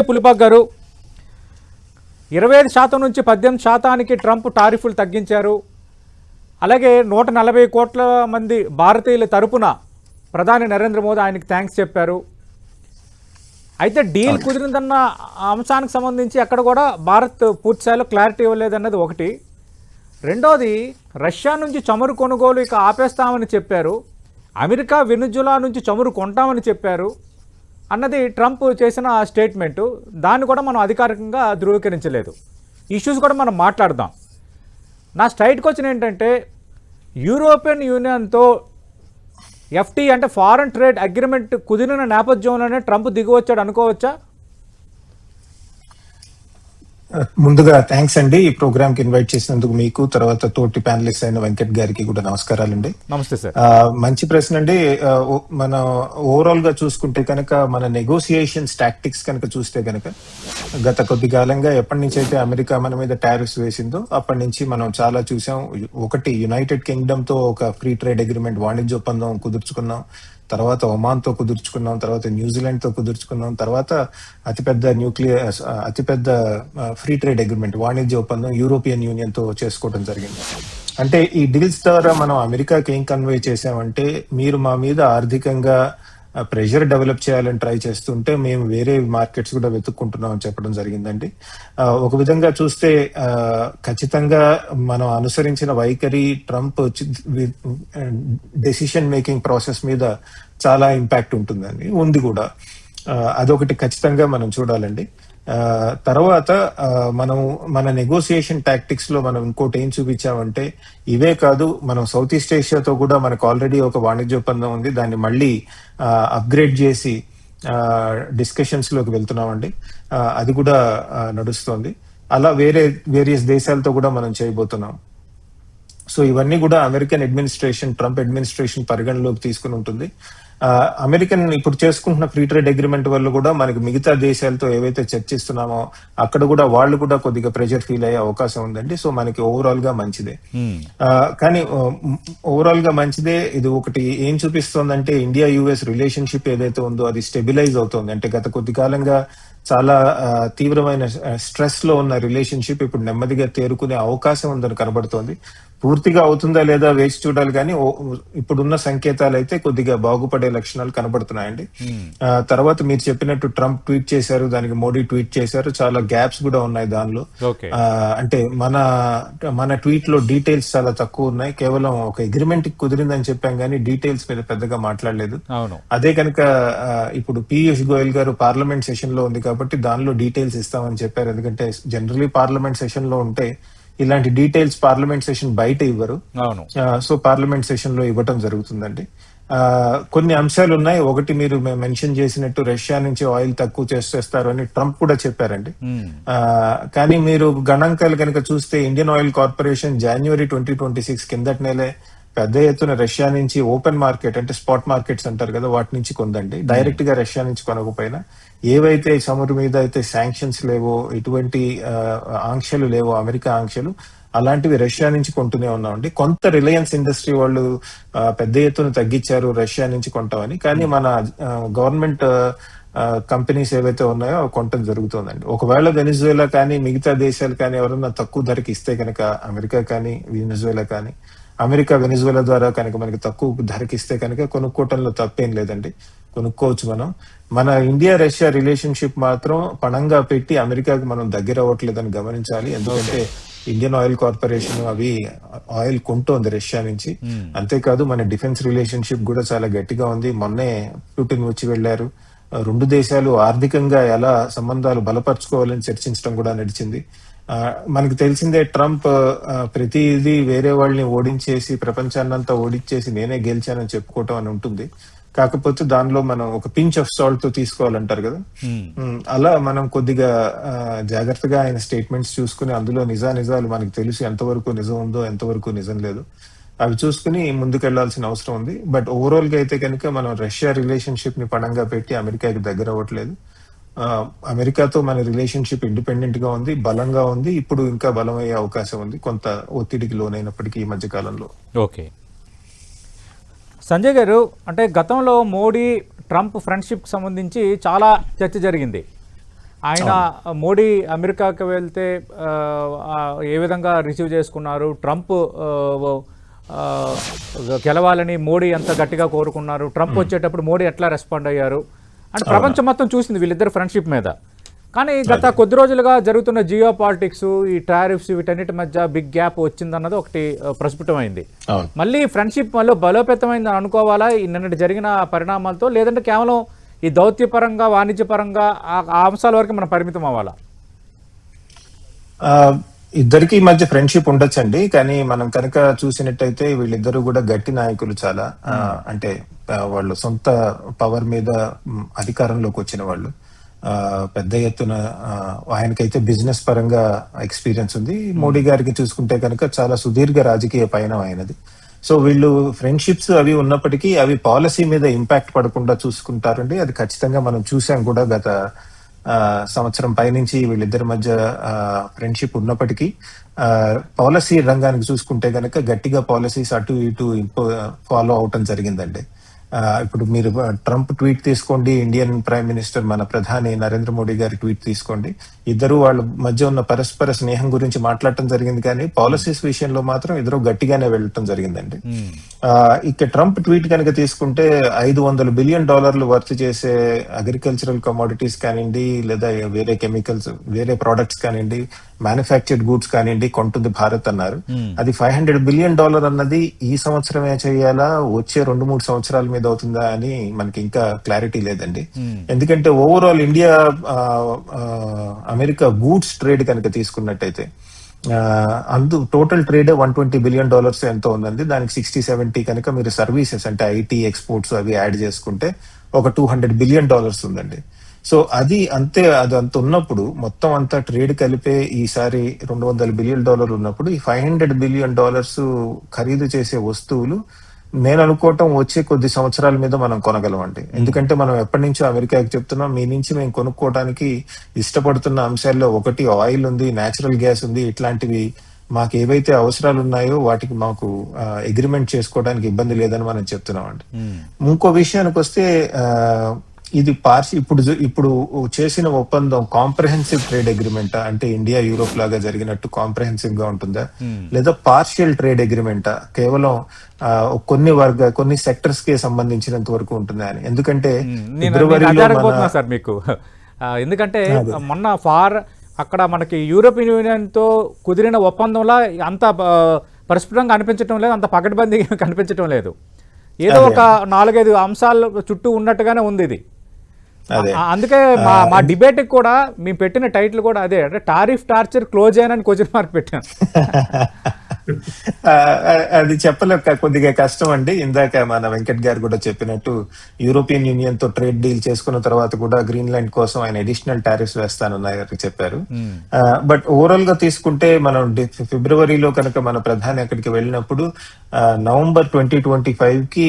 పులిపాక్ గారు, 25% నుంచి 18% ట్రంప్ టారిఫ్లు తగ్గించారు. అలాగే 140 కోట్ల మంది భారతీయుల తరపున ప్రధాని నరేంద్ర మోదీ ఆయనకి థ్యాంక్స్ చెప్పారు. అయితే డీల్ కుదిరిందన్న అంశానికి సంబంధించి అక్కడ కూడా భారత్ పూర్తిస్థాయిలో క్లారిటీ ఇవ్వలేదన్నది ఒకటి. రెండోది, రష్యా నుంచి చమురు కొనుగోలు ఇక ఆపేస్తామని చెప్పారు, అమెరికా వెనుజులా నుంచి చమురు కొంటామని చెప్పారు అన్నది ట్రంప్ చేసిన స్టేట్మెంటు. దాన్ని కూడా మనం అధికారికంగా ధృవీకరించలేదు. ఇష్యూస్ కూడా మనం మాట్లాడదాం. నా స్ట్రైట్ క్వశ్చన్ ఏంటంటే, యూరోపియన్ యూనియన్తో ఎఫ్టీ అంటే ఫారెన్ ట్రేడ్ అగ్రిమెంట్ కుదిరిన నేపథ్యంలోనే ట్రంప్ దిగివచ్చాడు అనుకోవచ్చా? ముందుగా థ్యాంక్స్ అండి, ఈ ప్రోగ్రామ్ కి ఇన్వైట్ చేసినందుకు మీకు, తర్వాత తోటి ప్యానలిస్ట్ అయిన వెంకట్ గారికి కూడా నమస్కారాలండి. నమస్తే సార్. మంచి ప్రశ్న అండి. మన ఓవరాల్ గా చూసుకుంటే కనుక మన నెగోసియేషన్స్ టాక్టిక్స్ కనుక చూస్తే కనుక గత కొద్ది కాలంగా ఎప్పటి నుంచి అయితే అమెరికా మన మీద టారిఫ్స్ వేసిందో అప్పటి నుంచి మనం చాలా చూసాం. ఒకటి, యునైటెడ్ కింగ్డమ్ తో ఒక ఫ్రీ ట్రేడ్ అగ్రిమెంట్ వాణిజ్య ఒప్పందం కుదుర్చుకున్నాం, తర్వాత ఒమాన్ తో కుదుర్చుకున్నాం, తర్వాత న్యూజిలాండ్ తో కుదుర్చుకున్నాం, తర్వాత అతిపెద్ద ఫ్రీ ట్రేడ్ అగ్రిమెంట్ వాణిజ్య ఒప్పందం యూరోపియన్ యూనియన్ తో చేసుకోవడం జరిగింది. అంటే ఈ డీల్స్ ద్వారా మనం అమెరికాకి ఏం కన్వే చేసామంటే, మీరు మా మీద ఆర్థికంగా ప్రెషర్ డెవలప్ చేయాలని ట్రై చేస్తుంటే మేము వేరే మార్కెట్స్ కూడా వెతుక్కుంటున్నాం అని చెప్పడం జరిగిందండి. ఒక విధంగా చూస్తే ఖచ్చితంగా మనం అనుసరించిన వైఖరి ట్రంప్ డెసిషన్ మేకింగ్ ప్రాసెస్ మీద చాలా ఇంపాక్ట్ ఉంటుందండి, ఉంది కూడా. అదొకటి ఖచ్చితంగా మనం చూడాలండి. తర్వాత మనం మన నెగోసియేషన్ టాక్టిక్స్ లో మనం ఇంకోటి ఏం చూపించామంటే, ఇవే కాదు, మనం సౌత్ ఈస్ట్ ఏషియాతో కూడా మనకు ఆల్రెడీ ఒక వాణిజ్య ఒప్పందం ఉంది, దాన్ని మళ్ళీ అప్గ్రేడ్ చేసి డిస్కషన్స్ లోకి వెళ్తున్నామండి. అది కూడా నడుస్తోంది. అలా వేరియస్ దేశాలతో కూడా మనం చేయబోతున్నాం. సో ఇవన్నీ కూడా అమెరికన్ అడ్మినిస్ట్రేషన్, ట్రంప్ అడ్మినిస్ట్రేషన్ పరిగణలోకి తీసుకుని ఉంటుంది. అమెరికన్ ఇప్పుడు చేసుకుంటున్న ఫ్రీ ట్రేడ్ అగ్రిమెంట్ వల్ల కూడా మనకి మిగతా దేశాలతో ఏవైతే చర్చిస్తున్నామో అక్కడ కూడా వాళ్ళు కూడా కొద్దిగా ప్రెషర్ ఫీల్ అయ్యే అవకాశం ఉందండి. సో మనకి ఓవరాల్ గా మంచిదే. కానీ ఓవరాల్ గా మంచిదే. ఇది ఒకటి ఏం చూపిస్తోందంటే, ఇండియా యుఎస్ రిలేషన్షిప్ ఏదైతే ఉందో అది స్టెబిలైజ్ అవుతోంది. అంటే గత కొద్ది కాలంగా చాలా తీవ్రమైన స్ట్రెస్ లో ఉన్న రిలేషన్షిప్ ఇప్పుడు నెమ్మదిగా తేరుకునే అవకాశం ఉందని కనబడుతోంది. పూర్తిగా అవుతుందా లేదా వేచి చూడాలి, కానీ ఇప్పుడున్న సంకేతాలు అయితే కొద్దిగా బాగుపడే లక్షణాలు కనబడుతున్నాయండి. తర్వాత మీరు చెప్పినట్టు ట్రంప్ ట్వీట్ చేశారు, దానికి మోడీ ట్వీట్ చేశారు, చాలా గ్యాప్స్ కూడా ఉన్నాయి దానిలో. అంటే మన ట్వీట్ లో డీటెయిల్స్ చాలా తక్కువ ఉన్నాయి. కేవలం ఒక అగ్రిమెంట్ కుదిరిందని చెప్పాం కానీ డీటెయిల్స్ మీద పెద్దగా మాట్లాడలేదు. అదే కనుక ఇప్పుడు పీయూష్ గోయల్ గారు పార్లమెంట్ సెషన్ లో ఉంది కాబట్టి దానిలో డీటెయిల్స్ ఇస్తామని చెప్పారు. ఎందుకంటే జనరలీ పార్లమెంట్ సెషన్ లో ఉంటే ఇలాంటి డీటెయిల్స్ పార్లమెంట్ సెషన్ బయట ఇవ్వరు. సో పార్లమెంట్ సెషన్ లో ఇవ్వటం జరుగుతుందండి. కొన్ని అంశాలు ఉన్నాయి. ఒకటి, మీరు మెన్షన్ చేసినట్టు రష్యా నుంచి ఆయిల్ తక్కువ చేస్తారు అని ట్రంప్ కూడా చెప్పారండి. కానీ మీరు గణాంకాలు కనుక చూస్తే ఇండియన్ ఆయిల్ కార్పొరేషన్ జనవరి 2026 కిందటి నెలే పెద్ద ఎత్తున రష్యా నుంచి ఓపెన్ మార్కెట్ అంటే స్పాట్ మార్కెట్స్ అంటారు కదా, వాటి నుంచి కొందండి. డైరెక్ట్ గా రష్యా నుంచి కొనకపోయినా ఏవైతే చమురు మీద అయితే శాంక్షన్స్ లేవో, ఎటువంటి ఆంక్షలు లేవో, అమెరికా ఆంక్షలు, అలాంటివి రష్యా నుంచి కొంటూనే ఉన్నామండి. కొంత రిలయన్స్ ఇండస్ట్రీ వాళ్ళు పెద్ద ఎత్తున తగ్గించారు రష్యా నుంచి కొంటామని, కానీ మన గవర్నమెంట్ కంపెనీస్ ఏవైతే ఉన్నాయో కొనటం జరుగుతుందండి. ఒకవేళ వెనిజువేలా కానీ మిగతా దేశాలు కానీ ఎవరన్నా తక్కువ ధరకి ఇస్తే కనుక, అమెరికా కానీ వెనిజువేలా కానీ, అమెరికా వెనిజువేలా ద్వారా కనుక మనకి తక్కువ ధరకి ఇస్తే కనుక కొనుక్కోవటంలో తప్పేం లేదండి, కొనుక్కోవచ్చు మనం. మన ఇండియా రష్యా రిలేషన్షిప్ మాత్రం పణంగా పెట్టి అమెరికాకి మనం దగ్గర అవ్వట్లేదని గమనించాలి. ఎందుకంటే ఇండియన్ ఆయిల్ కార్పొరేషన్ అవి ఆయిల్ కొంటోంది రష్యా నుంచి. అంతేకాదు మన డిఫెన్స్ రిలేషన్షిప్ కూడా చాలా గట్టిగా ఉంది. మొన్నే పుటిన్ వచ్చి వెళ్లారు. రెండు దేశాలు ఆర్థికంగా ఎలా సంబంధాలు బలపరుచుకోవాలని చర్చించడం కూడా నడిచింది. మనకు తెలిసిందే, ట్రంప్ ప్రతిదీ వేరే వాళ్ళని ఓడించేసి, ప్రపంచాన్నంతా ఓడించేసి నేనే గెలిచానని చెప్పుకోవటం అని ఉంటుంది. కాకపోతే దానిలో మనం ఒక పించ్ ఆఫ్ సాల్ట్ తో తీసుకోవాలంటారు కదా, అలా మనం కొద్దిగా జాగ్రత్తగా ఆయన స్టేట్మెంట్స్ చూసుకుని అందులో నిజాలు మనకు తెలుసు ఎంతవరకు నిజం ఉందో ఎంతవరకు నిజం లేదు అవి చూసుకుని ముందుకెళ్లాల్సిన అవసరం ఉంది. బట్ ఓవరాల్ గా అయితే కనుక మనం రష్యా రిలేషన్షిప్ ని పణంగా పెట్టి అమెరికాకి దగ్గర అవ్వట్లేదు. అమెరికాతో మన రిలేషన్షిప్ ఇండిపెండెంట్ గా ఉంది, బలంగా ఉంది. ఇప్పుడు ఇంకా బలమయ్యే అవకాశం ఉంది, కొంత ఒత్తిడికి లోనైనప్పటికీ ఈ మధ్య కాలంలో. ఓకే సంజయ్ గారు, అంటే గతంలో మోడీ ట్రంప్ ఫ్రెండ్షిప్కి సంబంధించి చాలా చర్చ జరిగింది. ఆయన మోడీ అమెరికాకి వెళ్తే ఆ, ఏ విధంగా రిసీవ్ చేసుకున్నారు, ట్రంప్ ఆ, గెలవాలని మోడీ ఎంత గట్టిగా కోరుకున్నారు, ట్రంప్ వచ్చేటప్పుడు మోడీ ఎట్లా రెస్పాండ్ అయ్యారు అంటే ప్రపంచం మొత్తం చూసింది వీళ్ళిద్దరు ఫ్రెండ్షిప్ మీద. కానీ గత కొద్ది రోజులుగా జరుగుతున్న జియో పాలిటిక్స్, ఈ టారిఫ్స్, వీటన్నిటి మధ్య బిగ్ గ్యాప్ వచ్చిందన్నది ఒకటి ప్రస్ఫుటమైంది. అవును. మళ్ళీ ఫ్రెండ్షిప్ మళ్ళీ బలోపేతమైంది అనుకోవాలా ఈ నిన్నటి జరిగిన పరిణామాలతో, లేదంటే కేవలం ఈ దౌత్యపరంగా వాణిజ్యపరంగా ఆ అంశాల వరకు మనం పరిమితం అవ్వాలా? ఆ, ఇద్దరికి మధ్య ఫ్రెండ్షిప్ ఉండొచ్చండి, కానీ మనం కనుక చూసినట్టయితే వీళ్ళిద్దరూ కూడా గట్టి నాయకులు చాలా. అంటే వాళ్ళు సొంత పవర్ మీద అధికారంలోకి వచ్చిన వాళ్ళు. పెద్ద ఎత్తున ఆయనకైతే బిజినెస్ పరంగా ఎక్స్పీరియన్స్ ఉంది. మోడీ గారికి చూసుకుంటే కనుక చాలా సుదీర్ఘ రాజకీయ పయనం అయినది. సో వీళ్ళు ఫ్రెండ్షిప్స్ అవి ఉన్నప్పటికీ అవి పాలసీ మీద ఇంపాక్ట్ పడకుండా చూసుకుంటారండి. అది ఖచ్చితంగా మనం చూసాం కూడా గత సంవత్సరం పైనుంచి వీళ్ళిద్దరి మధ్య ఫ్రెండ్షిప్ ఉన్నప్పటికీ పాలసీ రంగానికి చూసుకుంటే కనుక గట్టిగా పాలసీస్ అటు ఇటు ఫాలో అవటం జరిగిందండి. ఇప్పుడు మీరు ట్రంప్ ట్వీట్ తీసుకోండి, ఇండియన్ ప్రైమ్ మినిస్టర్ మన ప్రధాని నరేంద్ర మోడీ గారి ట్వీట్ తీసుకోండి, ఇద్దరు వాళ్ళ మధ్య ఉన్న పరస్పర స్నేహం గురించి మాట్లాడటం జరిగింది, కానీ పాలసీస్ విషయంలో మాత్రం ఇద్దరు గట్టిగానే వెళ్ళటం జరిగిందండి. ఇక ట్రంప్ ట్వీట్ కనుక తీసుకుంటే $500 బిలియన్ వర్త్ చేసే అగ్రికల్చరల్ కమోడిటీస్ కానివ్వండి, లేదా వేరే కెమికల్స్, వేరే ప్రొడక్ట్స్ కానివ్వండి, మ్యానుఫ్యాక్చర్డ్ గూడ్స్ కానివ్వండి కొంటుంది భారత్ అన్నారు. అది $500 బిలియన్ అన్నది ఈ సంవత్సరమే చేయాలా, వచ్చే 2-3 సంవత్సరాల మీద అవుతుందా అని మనకి ఇంకా క్లారిటీ లేదండి. ఎందుకంటే overall India America goods trade కనుక తీసుకున్నట్టయితే టోటల్ ట్రేడ్ $120 బిలియన్ ఎంతో ఉందండి. దానికి 60-70 కనుక మీరు సర్వీసెస్ అంటే ఐటీ ఎక్స్పోర్ట్స్ అవి యాడ్ చేసుకుంటే ఒక $200 బిలియన్ ఉందండి. సో అది అంతే, అది అంత ఉన్నప్పుడు మొత్తం అంతా ట్రేడ్ కలిపే ఈసారి $200 బిలియన్ ఉన్నప్పుడు ఈ $500 బిలియన్ ఖరీదు చేసే వస్తువులు నేను అనుకోవటం వచ్చే కొద్ది సంవత్సరాల మీద మనం కొనగలమండి. ఎందుకంటే మనం ఎప్పటి నుంచో అమెరికాకి చెప్తున్నాం, మీ నుంచి మేము కొనుక్కోవడానికి ఇష్టపడుతున్న అంశాల్లో ఒకటి ఆయిల్ ఉంది, నేచురల్ గ్యాస్ ఉంది, ఇట్లాంటివి మాకు ఏవైతే అవసరాలు ఉన్నాయో వాటికి మాకు అగ్రిమెంట్ చేసుకోవడానికి ఇబ్బంది లేదని మనం చెప్తున్నాం అండి. ఇంకో విషయానికి వస్తే ఇది ఇప్పుడు చేసిన ఒప్పందం కాంప్రహెన్సివ్ ట్రేడ్ అగ్రిమెంటా, అంటే ఇండియా యూరోప్ లాగా జరిగినట్టు కాంప్రహెన్సివ్ గా ఉంటుందా, లేదా పార్షియల్ ట్రేడ్ అగ్రిమెంటా, కేవలం కొన్ని సెక్టర్స్ కి సంబంధించినంత వరకు ఉంటుందా అని. ఎందుకంటే సార్ మీకు ఎందుకంటే మొన్న అక్కడ మనకి యూరోపియన్ యూనియన్ తో కుదిరిన ఒప్పందంలో అంత పరిస్ఫుటంగా అనిపించడం లేదు, అంత పకడ్బందీ కనిపించడం లేదు. ఏదో ఒక 4-5 అంశాల చుట్టూ ఉన్నట్టుగానే ఉంది ఇది. అందుకే మా డిబేట్ కూడా మేము పెట్టిన టైటిల్ కూడా అదే, అంటే టారిఫ్ టార్చర్ క్లోజ్ అయ్యానని క్వశ్చన్ మార్క్ పెట్టాను. అది చెప్పలేక కొద్దిగా కష్టం అండి. ఇందాక మన వెంకట్ గారు కూడా చెప్పినట్టు యూరోపియన్ యూనియన్ తో ట్రేడ్ డీల్ చేసుకున్న తర్వాత కూడా గ్రీన్లాండ్ కోసం ఆయన అడిషనల్ టారిఫ్స్ వేస్తానన్నారు చెప్పారు. బట్ ఓవరాల్ గా తీసుకుంటే మనం ఫిబ్రవరిలో కనుక మన ప్రధాని అక్కడికి వెళ్ళినప్పుడు నవంబర్ 2025 కి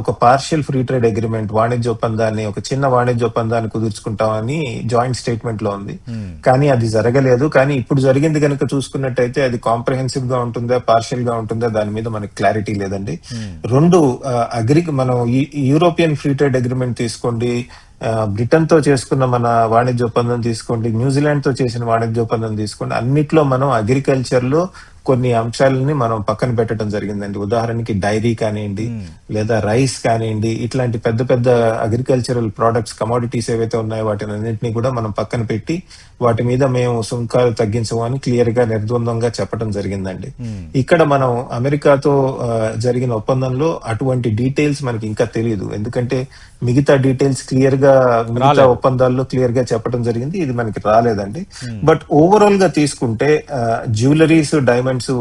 ఒక పార్షియల్ ఫ్రీ ట్రేడ్ అగ్రిమెంట్, వాణిజ్య ఒప్పందాన్ని, ఒక చిన్న వాణిజ్య ఒప్పందాన్ని కుదుర్చుకుంటామని జాయింట్ స్టేట్మెంట్ లో ఉంది. కానీ అది జరగలేదు. కానీ ఇప్పుడు జరిగింది కనుక చూసుకున్నట్టయితే అది కాంప్రహెన్సివ్ గా ఉంటుందా, పార్షియల్ గా ఉంటుందా, దాని మీద మనకి క్లారిటీ లేదండి. మనం యూరోపియన్ ఫ్రీ ట్రేడ్ అగ్రిమెంట్ తీసుకోండి, బ్రిటన్ తో చేసుకున్న మన వాణిజ్య ఒప్పందం తీసుకోండి, న్యూజిలాండ్ తో చేసిన వాణిజ్య ఒప్పందం తీసుకోండి, అన్నిట్లో మనం అగ్రికల్చర్ లో కొన్ని అంశాలని మనం పక్కన పెట్టడం జరిగిందండి. ఉదాహరణకి డైరీ కానివ్వండి, లేదా రైస్ కానివ్వండి, ఇట్లాంటి పెద్ద పెద్ద అగ్రికల్చరల్ ప్రొడక్ట్స్, కమోడిటీస్ ఏవైతే ఉన్నాయో వాటిని అన్నింటినీ కూడా మనం పక్కన పెట్టి వాటి మీద మేము సుంకాలు తగ్గించము అని క్లియర్ గా నిర్ద్వందంగా చెప్పడం జరిగిందండి. ఇక్కడ మనం అమెరికాతో జరిగిన ఒప్పందంలో అటువంటి డీటెయిల్స్ మనకి ఇంకా తెలియదు. ఎందుకంటే మిగతా డీటెయిల్స్ మిగతా ఒప్పందాల్లో క్లియర్ గా చెప్పడం జరిగింది, ఇది మనకి రాలేదండి. బట్ ఓవరాల్ గా తీసుకుంటే జ్యువెలరీస్, డైమండ్స్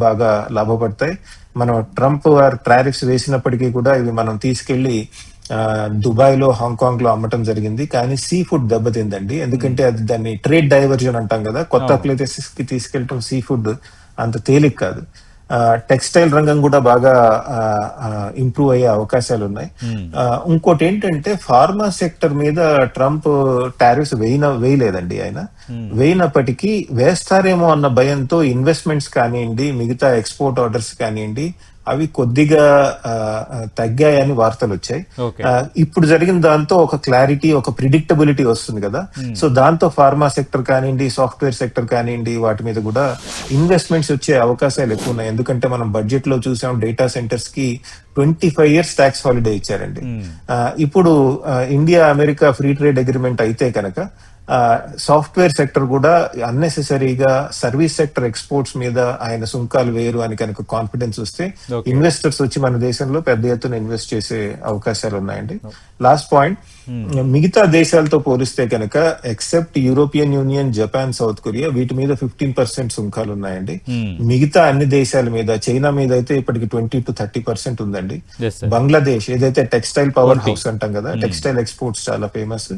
బాగా లాభపడతాయి. మనం ట్రంప్ టారిఫ్స్ వేసినప్పటికీ కూడా ఇవి మనం తీసుకెళ్లి దుబాయ్ లో, హాంకాంగ్ లో అమ్మటం జరిగింది. కానీ సీ ఫుడ్ దెబ్బతిందండి. ఎందుకంటే అది దాన్ని ట్రేడ్ డైవర్జన్ అంటాం కదా, కొత్త ప్లేసెస్ కి తీసుకెళ్ళటం సీ ఫుడ్ అంత తేలిక కాదు. టెక్స్టైల్ రంగం కూడా బాగా ఇంప్రూవ్ అయ్యే అవకాశాలు ఉన్నాయి. ఇంకోటి ఏంటంటే ఫార్మా సెక్టర్ మీద ట్రంప్ టారిఫ్స్ వేయలేదండి. ఆయన వేయినప్పటికీ వేస్తారేమో అన్న భయంతో ఇన్వెస్ట్మెంట్స్ కానివ్వండి, మిగతా ఎక్స్పోర్ట్ ఆర్డర్స్ కానివ్వండి, అవి కొద్దిగా తగ్గాయని వార్తలు వచ్చాయి. ఓకే. ఇప్పుడు జరిగిన దాంతో ఒక క్లారిటీ, ఒక ప్రిడిక్టబిలిటీ వస్తుంది కదా. సో దాంతో ఫార్మా సెక్టర్ కానివ్వండి, సాఫ్ట్వేర్ సెక్టర్ కానివ్వండి, వాటి మీద కూడా ఇన్వెస్ట్మెంట్స్ వచ్చే అవకాశాలు ఎక్కువ ఉన్నాయి. ఎందుకంటే మనం బడ్జెట్ లో చూసాం, డేటా సెంటర్స్ కి 25 years ట్యాక్స్ హాలిడే ఇచ్చారండి. ఇప్పుడు India America free trade agreement అయితే కనుక సాఫ్ట్వేర్ సెక్టర్ కూడా అన్నెసెసరీగా సర్వీస్ సెక్టర్ ఎక్స్పోర్ట్స్ మీద ఆయన సుంకాలు వేరు అని కనుక కాన్ఫిడెన్స్ వస్తే ఇన్వెస్టర్స్ వచ్చి మన దేశంలో పెద్ద ఎత్తున ఇన్వెస్ట్ చేసే అవకాశాలు ఉన్నాయండి. లాస్ట్ పాయింట్, మిగతా దేశాలతో పోలిస్తే కనుక except European union, Japan, south Korea, వీటి మీద 15% సుంకాలు ఉన్నాయండి. మిగతా అన్ని దేశాల మీద, చైనా మీద అయితే ఇప్పటికి 20 to 30% ఉందండి. బంగ్లాదేశ్ ఏదైతే టెక్స్టైల్ పవర్ హౌస్ అంటాం కదా, టెక్స్టైల్ ఎక్స్పోర్ట్స్ చాలా ఫేమస్,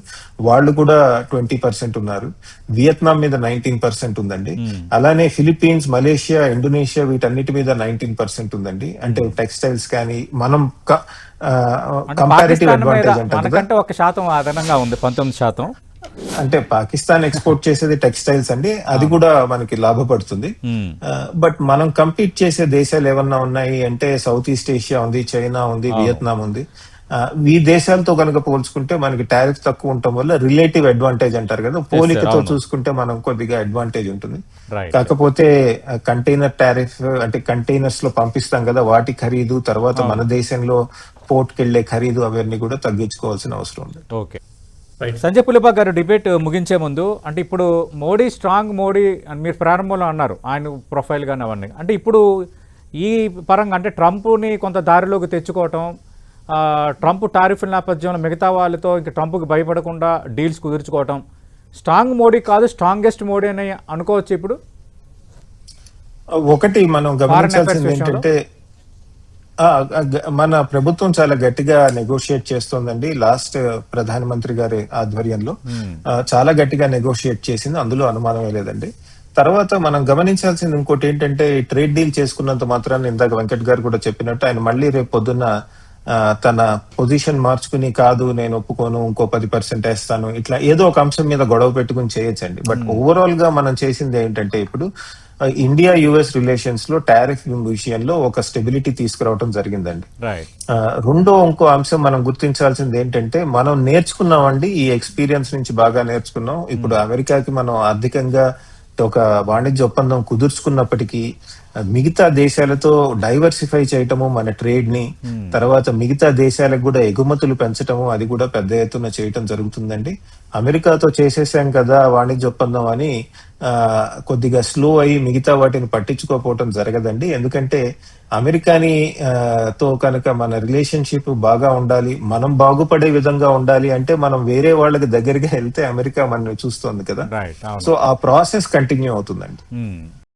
వాళ్ళు కూడా 20% ఉన్నారు. వియత్నాం మీద 19% ఉందండి. అలానే ఫిలిప్పీన్స్, మలేషియా, ఇండోనేషియా వీటన్నిటి మీద 19% ఉందండి. అంటే టెక్స్టైల్స్ కానీ మనం కంపారిటివ్ అడ్వాంటేజ్ అంటాం కదా, 1% అదనంగా ఉంది, 19%. అంటే పాకిస్తాన్ ఎక్స్పోర్ట్ చేసేది టెక్స్టైల్స్ అండి, అది కూడా మనకి లాభపడుతుంది. బట్ మనం కంపీట్ చేసే దేశాలు ఏమన్నా ఉన్నాయి అంటే సౌత్ ఈస్ట్ ఏషియా ఉంది, చైనా ఉంది, వియత్నాం ఉంది. ఈ దేశాలతో కనుక పోల్చుకుంటే మనకి టారిఫ్ తక్కువ ఉండటం వల్ల రిలేటివ్ అడ్వాంటేజ్ అంటారు కదా, పోలికతో చూసుకుంటే మనం కొద్దిగా అడ్వాంటేజ్ ఉంటుంది. కాకపోతే కంటైనర్ టారిఫ్ అంటే కంటైనర్స్ లో పంపిస్తాం కదా, వాటి ఖరీదు, తర్వాత మన దేశంలో పోర్ట్ కి వెళ్లే ఖరీదు, అవన్నీ కూడా తగ్గించుకోవాల్సిన అవసరం ఉంది. ఓకే. సంజయ్ పులిపాక్ గారు, డిబేట్ ముగించే ముందు అంటే ఇప్పుడు మోడీ స్ట్రాంగ్ మోడీ అని మీరు ప్రారంభంలో అన్నారు, ఆయన ప్రొఫైల్ కానీ అవన్నీ, అంటే ఇప్పుడు ఈ పరంగా అంటే ట్రంప్ని కొంత దారిలోకి తెచ్చుకోవటం, ట్రంప్ టారిఫ్ల నేపథ్యంలో మిగతా వాళ్ళతో ఇంకా ట్రంప్కి భయపడకుండా డీల్స్ కుదుర్చుకోవటం, స్ట్రాంగ్ మోడీ కాదు స్ట్రాంగెస్ట్ మోడీ అని అనుకోవచ్చు. ఇప్పుడు ఒకటి మనం గమనించాల్సింది ఏంటంటే మన ప్రభుత్వం చాలా గట్టిగా నెగోషియేట్ చేస్తోందండి. లాస్ట్ ప్రధానమంత్రి గారి ఆధ్వర్యంలో చాలా గట్టిగా నెగోషియేట్ చేసింది, అందులో అనుమానమే లేదండి. తర్వాత మనం గమనించాల్సింది ఇంకోటి ఏంటంటే, ట్రేడ్ డీల్ చేసుకున్నంత మాత్రాన్ని ఇందాక వెంకట్ గారు కూడా చెప్పినట్టు ఆయన మళ్ళీ రేపు పొద్దున్న తన పొజిషన్ మార్చుకుని కాదు నేను ఒప్పుకోను, ఇంకో 10% వేస్తాను, ఇట్లా ఏదో ఒక అంశం మీద గొడవ పెట్టుకుని చేయొచ్చండి. బట్ ఓవరాల్ గా మనం చేసింది ఏంటంటే, ఇప్పుడు ఇండియా యుఎస్ రిలేషన్స్ లో టారిఫ్ విషయంలో ఒక స్టెబిలిటీ తీసుకురావడం జరిగిందండి. రెండో ఇంకో అంశం మనం గుర్తించాల్సింది ఏంటంటే, మనం నేర్చుకున్నామండి, ఈ ఎక్స్పీరియన్స్ నుంచి బాగా నేర్చుకున్నాం. ఇప్పుడు అమెరికాకి మనం ఆర్థికంగా ఒక వాణిజ్య ఒప్పందం కుదుర్చుకున్నప్పటికీ మిగతా దేశాలతో డైవర్సిఫై చేయటము మన ట్రేడ్ ని, తర్వాత మిగతా దేశాలకు కూడా ఎగుమతులు పెంచటము, అది కూడా పెద్ద ఎత్తున చేయటం జరుగుతుందండి. అమెరికాతో చేసేసాం కదా వాణిజ్య ఒప్పందం అని కొద్దిగా స్లో అయ్యి మిగతా వాటిని పట్టించుకోకపోవటం జరగదండి. ఎందుకంటే అమెరికాని తో కనుక మన రిలేషన్షిప్ బాగా ఉండాలి, మనం బాగుపడే విధంగా ఉండాలి అంటే మనం వేరే వాళ్ళకి దగ్గరగా వెళ్తే అమెరికా మనం చూస్తోంది కదా. సో ఆ ప్రాసెస్ కంటిన్యూ అవుతుందండి.